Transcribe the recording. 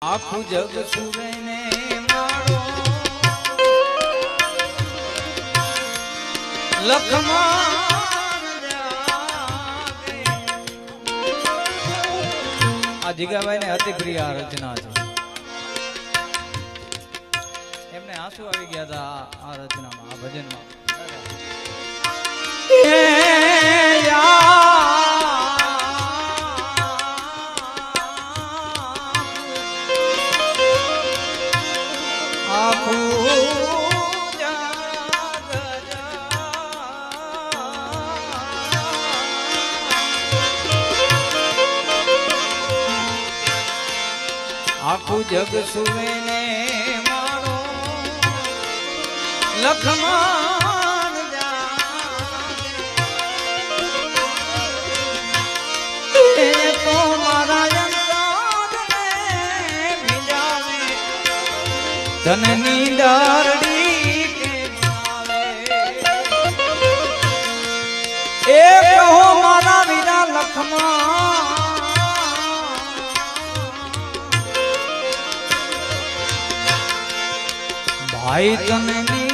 આખું જગ સુરે ને મારો લખમાં આ જીગાભાઈ ને અતિ પ્રિય રચના છે. એમને આંસુ આવી ગયા હતા આ રચનામાં, આ ભજનમાં. આખું જગ સુવે ને મારો લખમાં તો મારા ધનની દારડી એ કહો મારા વીરા લખમાં ભાઈ તને